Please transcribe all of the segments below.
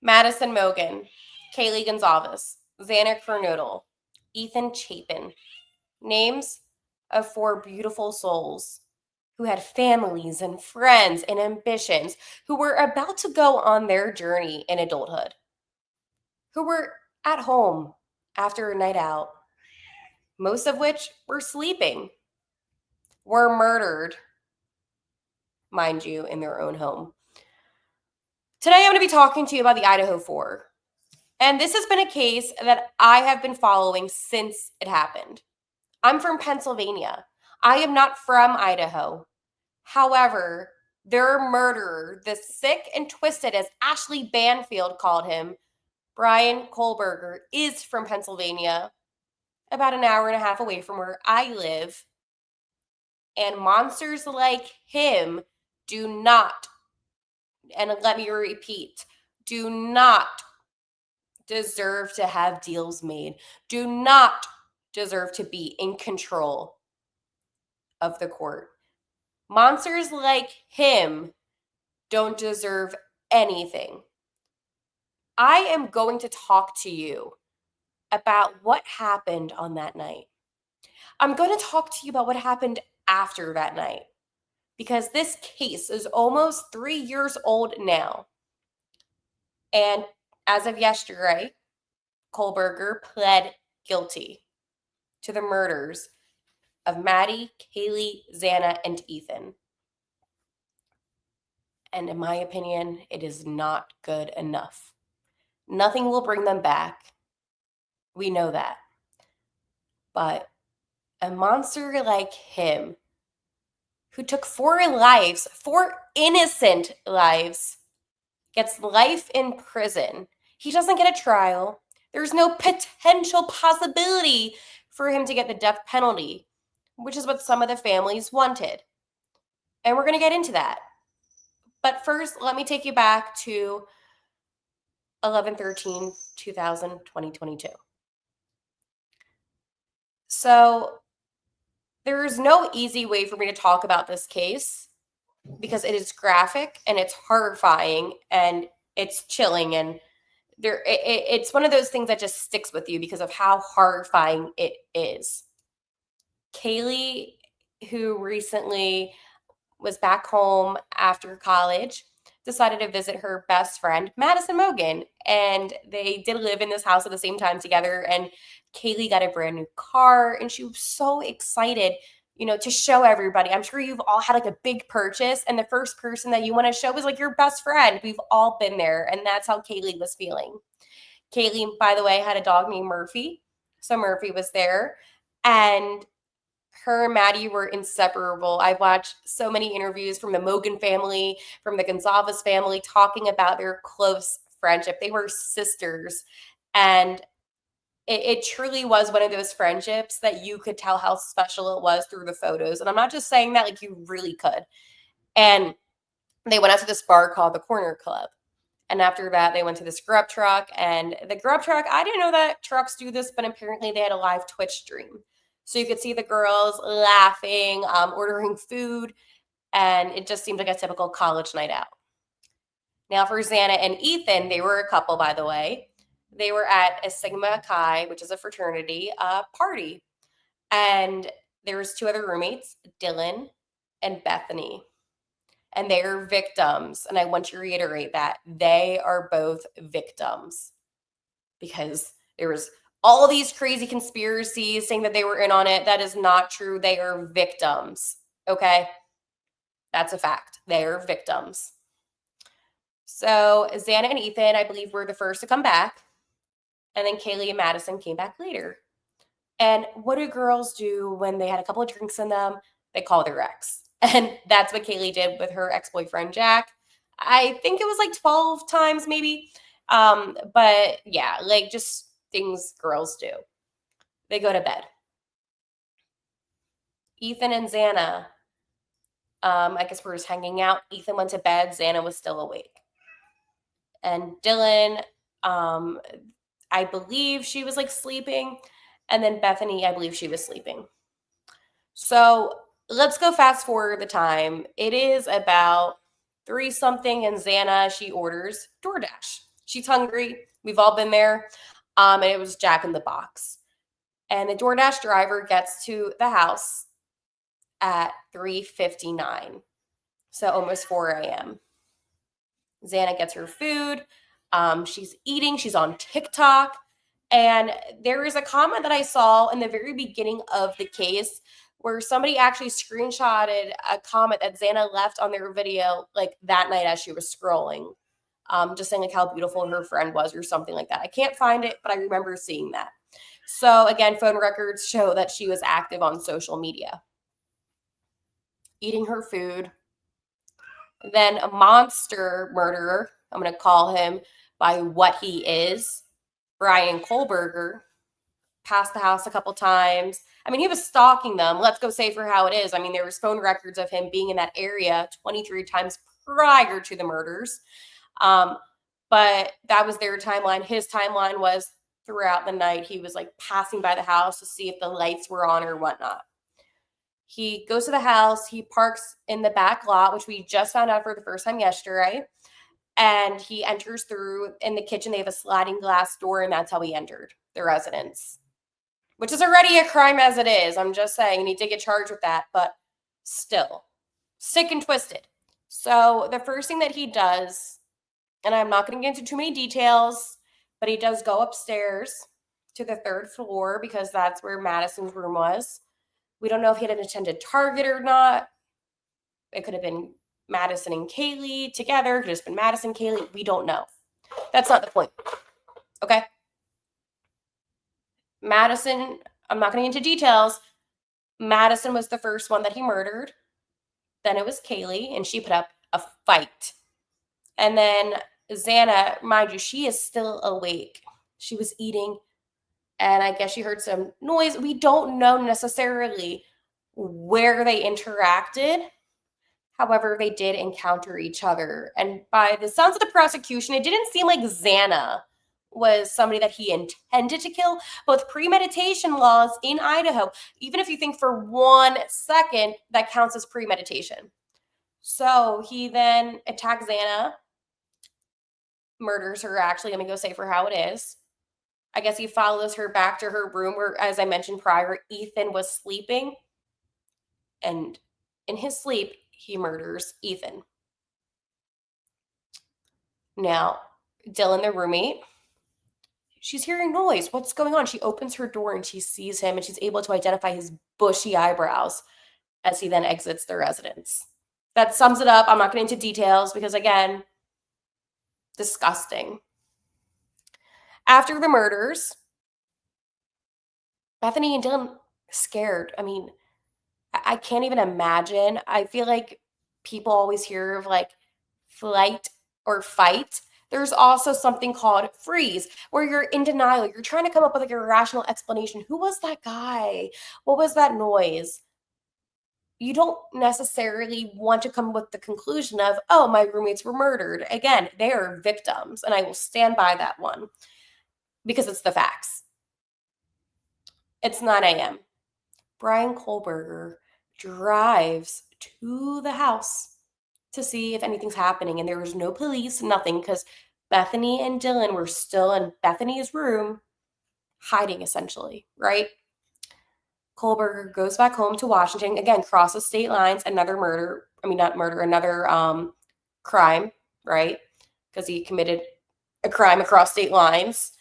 Madison Mogan, Kaylee Gonzalez, Xana Kernodle, Ethan Chapin. Names of four beautiful souls who had families and friends and ambitions, who were about to go on their journey in adulthood, who were at home after a night out, most of which were sleeping, were murdered, mind you, in their own home. Today I'm going to be talking to you about the Idaho 4. And this has been a case that I have been following since it happened. I'm from Pennsylvania. I am not from Idaho. However, their murderer, the sick and twisted, as Ashley Banfield called him, Bryan Kohberger, is from Pennsylvania, about an hour and a half away from where I live. And monsters like him do not, and let me repeat, do not deserve to have deals made, do not deserve to be in control of the court. Monsters like him don't deserve anything. I am going to talk to you about what happened on that night. I'm going to talk to you about what happened after that night, because this case is almost 3 years old now. And as of yesterday, Kohberger pled guilty to the murders of Maddie, Kaylee, Xana, and Ethan. And in my opinion, it is not good enough. Nothing will bring them back. We know that. But a monster like him, who took 4 lives, 4 innocent lives, gets life in prison. He doesn't get a trial. There's no potential possibility for him to get the death penalty, which is what some of the families wanted. And we're going to get into that. But first, let me take you back to 11/13/2022. So there is no easy way for me to talk about this case because it is graphic and it's horrifying and it's chilling, and it's one of those things that just sticks with you because of how horrifying it is. Kaylee, who recently was back home after college, decided to visit her best friend, Madison Mogan. And they did live in this house at the same time together. And Kaylee got a brand new car and she was so excited, to show everybody. I'm sure you've all had like a big purchase, and the first person that you want to show is like your best friend. We've all been there. And that's how Kaylee was feeling. Kaylee, by the way, had a dog named Murphy. So Murphy was there. And her and Maddie were inseparable. I watched so many interviews from the Mogan family, from the Gonzalez family, talking about their close friendship. They were sisters. And it truly was one of those friendships that you could tell how special it was through the photos. And I'm not just saying that, like, you really could. And they went out to this bar called the Corner Club. And after that, they went to this grub truck. And the grub truck, I didn't know that trucks do this, but apparently they had a live Twitch stream. So you could see the girls laughing, ordering food, and it just seemed like a typical college night out. Now for Xana and Ethan, they were a couple, by the way. They were at a Sigma Chi, which is a fraternity, party. And there was 2 other roommates, Dylan and Bethany. And they are victims. And I want to reiterate that. They are both victims. Because there was all these crazy conspiracies saying that they were in on it. That is not true. They are victims. Okay? That's a fact. They are victims. So Xana and Ethan, I believe, were the first to come back. And then Kaylee and Madison came back later. And what do girls do when they had a couple of drinks in them? They call their ex. And that's what Kaylee did with her ex-boyfriend, Jack. I think it was like 12 times maybe. But yeah, like just things girls do. They go to bed. Ethan and Xana, I guess we're just hanging out. Ethan went to bed. Xana was still awake. And Dylan, I believe she was like sleeping. And then Bethany, I believe she was sleeping. So let's go fast forward the time. It is about 3 something, and Xana, she orders DoorDash. She's hungry. We've all been there. And it was Jack in the Box. And the DoorDash driver gets to the house at 3:59, so almost 4 a.m. Xana gets her food. She's eating. She's on TikTok. And there is a comment that I saw in the very beginning of the case where somebody actually screenshotted a comment that Xana left on their video like that night as she was scrolling, just saying like how beautiful her friend was or something like that. I can't find it, but I remember seeing that. So again, phone records show that she was active on social media, eating her food. Then a monster murderer, I'm going to call him by what he is, Bryan Kohberger, passed the house a couple times. I mean, he was stalking them. Let's go say for how it is. I mean, there was phone records of him being in that area 23 times prior to the murders. But that was their timeline. His timeline was throughout the night. He was like passing by the house to see if the lights were on or whatnot. He goes to the house. He parks in the back lot, which we just found out for the first time yesterday. And he enters through in the kitchen. They have a sliding glass door, and that's how he entered the residence, which is already a crime as it is. I'm just saying, and he did get charged with that, but still sick and twisted. So the first thing that he does, and I'm not going to get into too many details, but he does go upstairs to the 3rd floor because that's where Madison's room was. We don't know if he had an intended target or not. It could have been Madison and Kaylee together. It could have just been Madison, Kaylee. We don't know. That's not the point. Okay? Madison, I'm not going to get into details. Madison was the first one that he murdered. Then it was Kaylee, and she put up a fight. And then Xana, mind you, she is still awake. She was eating, and I guess she heard some noise. We don't know necessarily where they interacted. However, they did encounter each other. And by the sounds of the prosecution, it didn't seem like Xana was somebody that he intended to kill. But with premeditation laws in Idaho, even if you think for 1 second, that counts as premeditation. So he then attacks Xana, murders her, actually. Let me go say for how it is. I guess he follows her back to her room where, as I mentioned prior, Ethan was sleeping. And in his sleep, he murders Ethan. Now, Dylan, the roommate, she's hearing noise. What's going on? She opens her door and she sees him, and she's able to identify his bushy eyebrows as he then exits the residence. That sums it up. I'm not getting into details because, again, disgusting. After the murders, Bethany and Dylan scared. I mean, I can't even imagine. I feel like people always hear of like flight or fight. There's also something called freeze, where you're in denial. You're trying to come up with like a rational explanation. Who was that guy? What was that noise? You don't necessarily want to come with the conclusion of, oh, my roommates were murdered. Again, they are victims, and I will stand by that one because it's the facts. It's 9 a.m. Bryan Kohberger drives to the house to see if anything's happening, and there was no police, nothing, because Bethany and Dylan were still in Bethany's room, hiding essentially, right? Kohberger goes back home to Washington, again, crosses state lines, another murder, another crime, right? Because he committed a crime across state lines.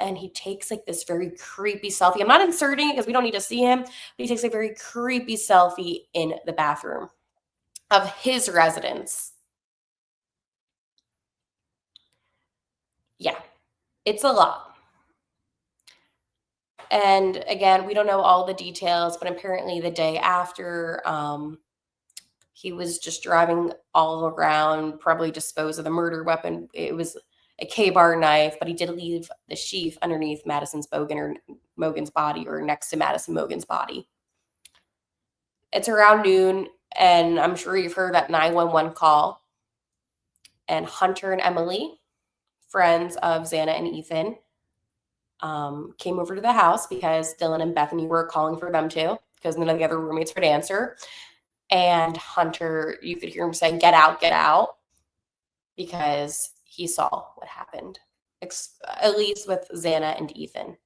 And he takes like this very creepy selfie. I'm not inserting it because we don't need to see him, but he takes a very creepy selfie in the bathroom of his residence. Yeah, it's a lot. And again, we don't know all the details, but apparently the day after, he was just driving all around, probably dispose of the murder weapon. It was a K-bar knife, but he did leave the sheath underneath Madison's Mogan's body, or next to Madison Mogan's body. It's around noon, and I'm sure you've heard that 911 call. And Hunter and Emily, friends of Xana and Ethan, came over to the house because Dylan and Bethany were calling for them too, because none of the other roommates would answer. And Hunter, you could hear him saying, "Get out, get out," because he saw what happened, at least with Xana and Ethan.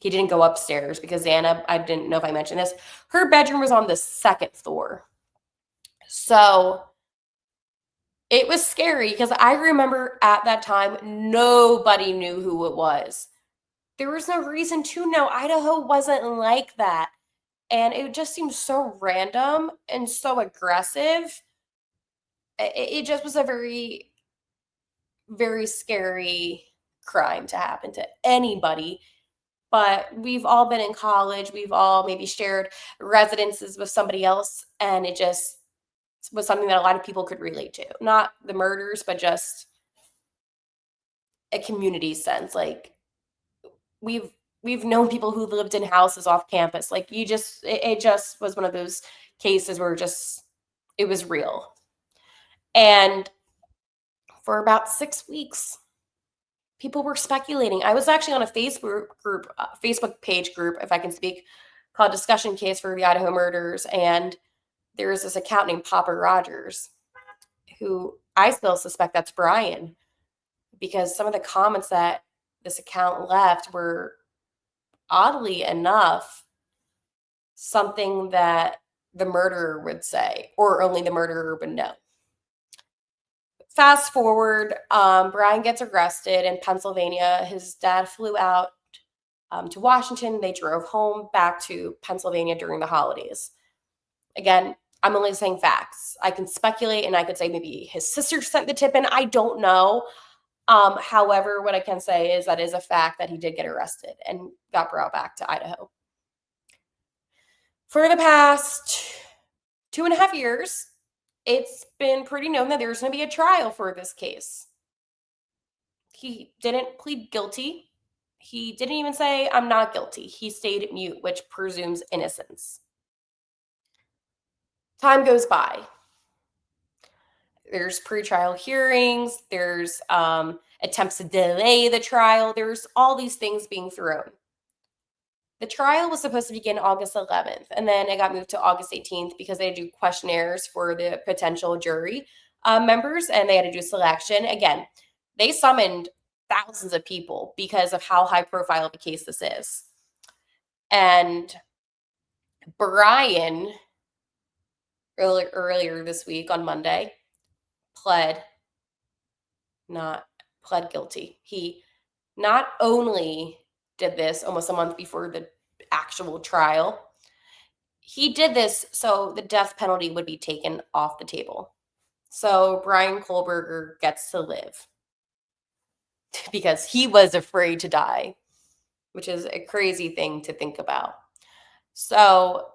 He didn't go upstairs because Xana, I didn't know if I mentioned this, her bedroom was on the second floor. So it was scary because I remember at that time, nobody knew who it was. There was no reason to know. Idaho wasn't like that. And it just seemed so random and so aggressive. It just was a very, very scary crime to happen to anybody. But we've all been in college. We've all maybe shared residences with somebody else. And it just was something that a lot of people could relate to. Not the murders, but just a community sense. Like we've known people who lived in houses off campus. Like it just was one of those cases where it was real. And for about 6 weeks, people were speculating. I was actually on a Facebook page group, if I can speak, called Discussion Case for the Idaho Murders. And there was this account named Papa Rogers, who I still suspect that's Bryan, because some of the comments that this account left were, oddly enough, something that the murderer would say, or only the murderer would know. Fast forward, Bryan gets arrested in Pennsylvania. His dad flew out to Washington. They drove home back to Pennsylvania during the holidays. Again, I'm only saying facts. I can speculate and I could say maybe his sister sent the tip in. I don't know. However, what I can say is that is a fact that he did get arrested and got brought back to Idaho. For the past 2.5 years, it's been pretty known that there's going to be a trial for this case. He didn't plead guilty. He didn't even say, I'm not guilty. He stayed mute, which presumes innocence. Time goes by. There's pretrial hearings. There's attempts to delay the trial. There's all these things being thrown. The trial was supposed to begin August 11th, and then it got moved to August 18th because they had to do questionnaires for the potential jury members, and they had to do selection. Again, they summoned thousands of people because of how high profile of a case this is. And Bryan, earlier this week on Monday, pled guilty. He not only did this almost a month before the actual trial, he did this so the death penalty would be taken off the table. So Bryan Kohberger gets to live because he was afraid to die, which is a crazy thing to think about. So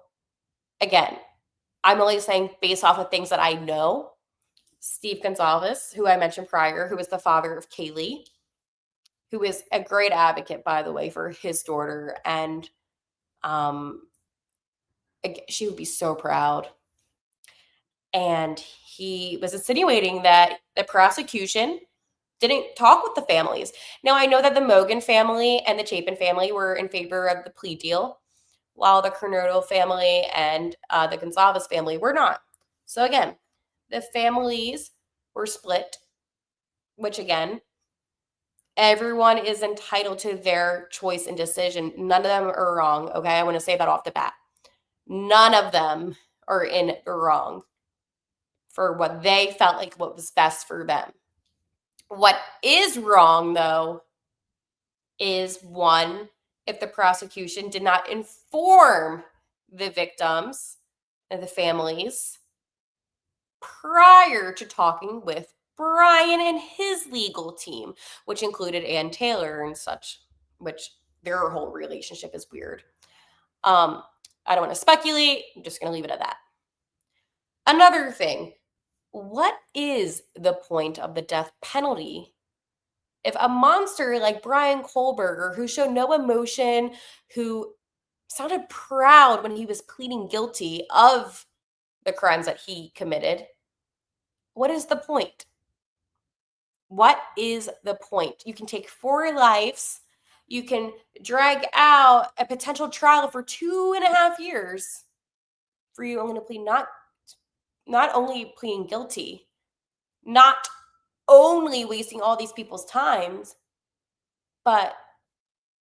again, I'm only saying based off of things that I know. Steve Gonzalez, who I mentioned prior, who is the father of Kaylee, who is a great advocate, by the way, for his daughter. And she would be so proud. And he was insinuating that the prosecution didn't talk with the families. Now, I know that the Mogan family and the Chapin family were in favor of the plea deal, while the Cornoto family and the Gonzalez family were not. So again, the families were split, which again, everyone is entitled to their choice and decision. None of them are wrong, okay? I want to say that off the bat. None of them are in the wrong for what they felt like what was best for them. What is wrong, though, is one, if the prosecution did not inform the victims and the families prior to talking with Bryan and his legal team, which included Ann Taylor and such, which their whole relationship is weird. I don't want to speculate. I'm just going to leave it at that. Another thing, what is the point of the death penalty if a monster like Bryan Kohberger, who showed no emotion, who sounded proud when he was pleading guilty of the crimes that he committed, what is the point? What is the point? You can take 4 lives. You can drag out a potential trial for 2.5 years for you only to plead not only pleading guilty, not only wasting all these people's times, but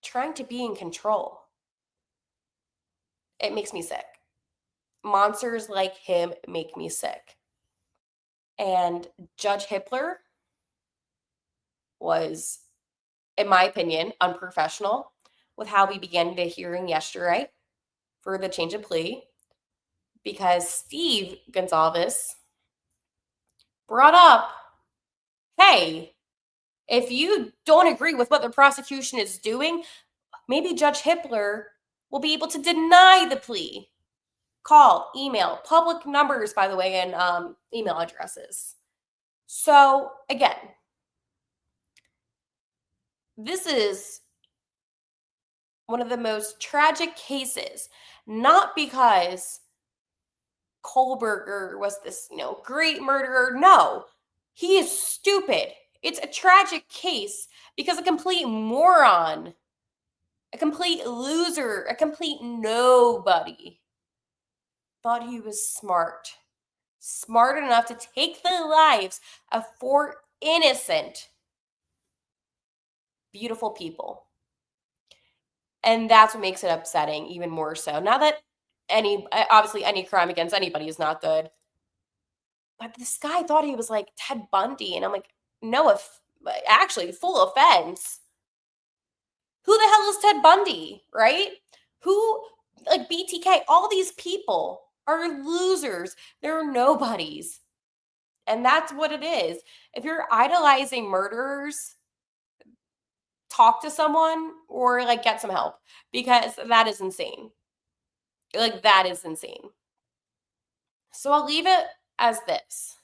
trying to be in control. It makes me sick. Monsters like him make me sick. And Judge Hippler was, in my opinion, unprofessional with how we began the hearing yesterday for the change of plea, because Steve Gonzalez brought up, hey, if you don't agree with what the prosecution is doing, maybe Judge Hippler will be able to deny the plea. Call, email, public numbers, by the way, and email addresses. So, again, this is one of the most tragic cases, not because Kohberger was this, great murderer. No, he is stupid. It's a tragic case because a complete moron, a complete loser, a complete nobody thought he was smart enough to take the lives of 4 innocent, beautiful people. And that's what makes it upsetting, even more so. Now that obviously any crime against anybody is not good, but this guy thought he was like Ted Bundy, and I'm like, no, actually, full offense. Who the hell is Ted Bundy, right? Who, like BTK, all these people are losers. They're nobodies. And that's what it is. If you're idolizing murderers, talk to someone or like get some help, because that is insane. Like, that is insane. So I'll leave it as this.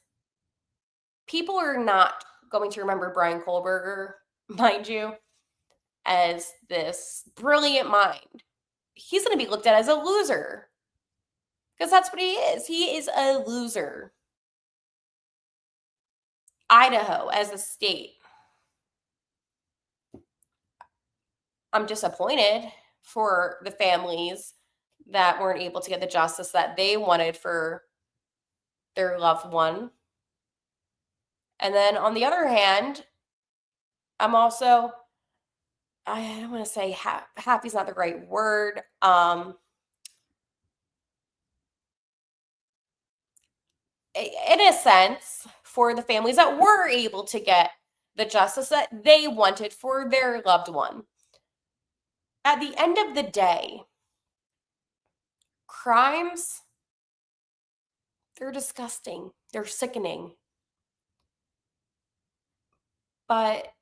People are not going to remember Bryan Kohberger, mind you, as this brilliant mind. He's going to be looked at as a loser, because that's what he is. He is a loser. Idaho as a state. I'm disappointed for the families that weren't able to get the justice that they wanted for their loved one. And then on the other hand, I'm also, I don't want to say happy is not the right word. In a sense, for the families that were able to get the justice that they wanted for their loved one. At the end of the day, crimes, they're disgusting. They're sickening. But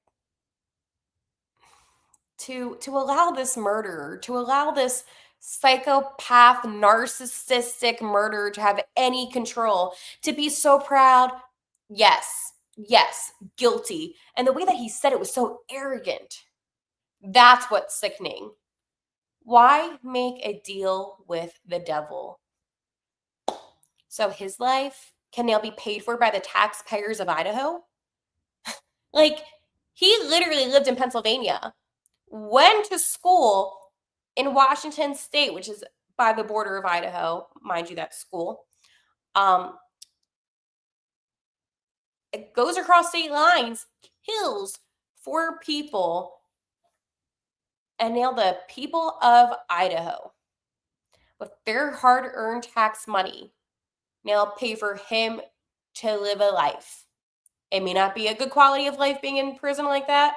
to allow this murderer, to allow this psychopath, narcissistic murderer to have any control, to be so proud, yes, guilty. And the way that he said it was so arrogant. That's what's sickening. Why make a deal with the devil? So his life can now be paid for by the taxpayers of Idaho? Like, he literally lived in Pennsylvania, went to school in Washington State, which is by the border of Idaho, mind you, that school. It goes across state lines, kills 4 people, and now the people of Idaho, with their hard-earned tax money, now pay for him to live a life. It may not be a good quality of life being in prison like that.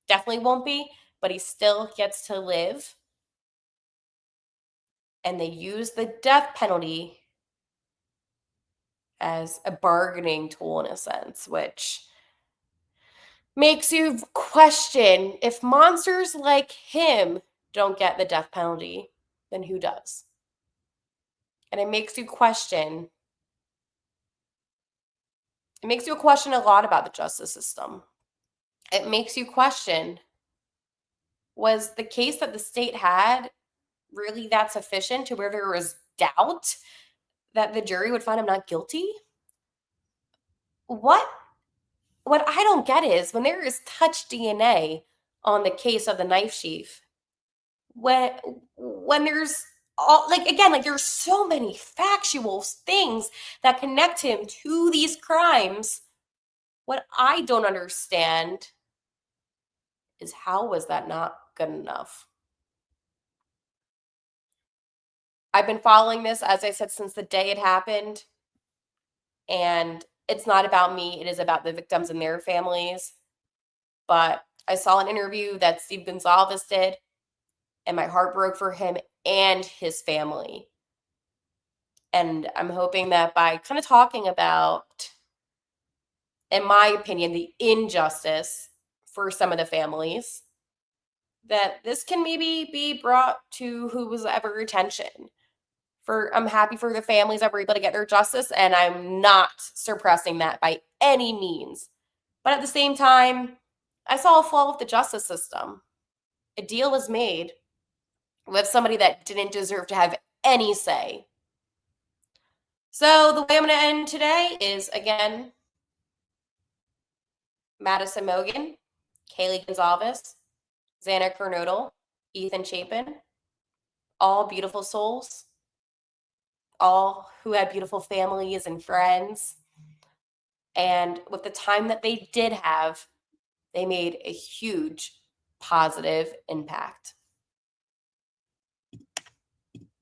Definitely won't be, but he still gets to live. And they use the death penalty as a bargaining tool in a sense, which makes you question, if monsters like him don't get the death penalty, then who does? And it makes you question a lot about the justice system. It makes you question, was the case that the state had really that sufficient to where there was doubt that the jury would find him not guilty? What I don't get is, when there is touch DNA on the case of the knife sheath, when there's all, like, again, like, there's so many factual things that connect him to these crimes, What I don't understand is how was that not good enough? I've been following this, as I said, since the day it happened, and it's not about me, it is about the victims and their families. But I saw an interview that Steve Gonzalez did, and my heart broke for him and his family. And I'm hoping that by kind of talking about, in my opinion, the injustice for some of the families, that this can maybe be brought to who's ever attention. I'm happy for the families that were able to get their justice, and I'm not suppressing that by any means. But at the same time, I saw a flaw with the justice system. A deal was made with somebody that didn't deserve to have any say. So the way I'm going to end today is again Madison Mogan, Kaylee Gonzalez, Xana Kernodle, Ethan Chapin, all beautiful souls, all who had beautiful families and friends. And with the time that they did have, they made a huge positive impact.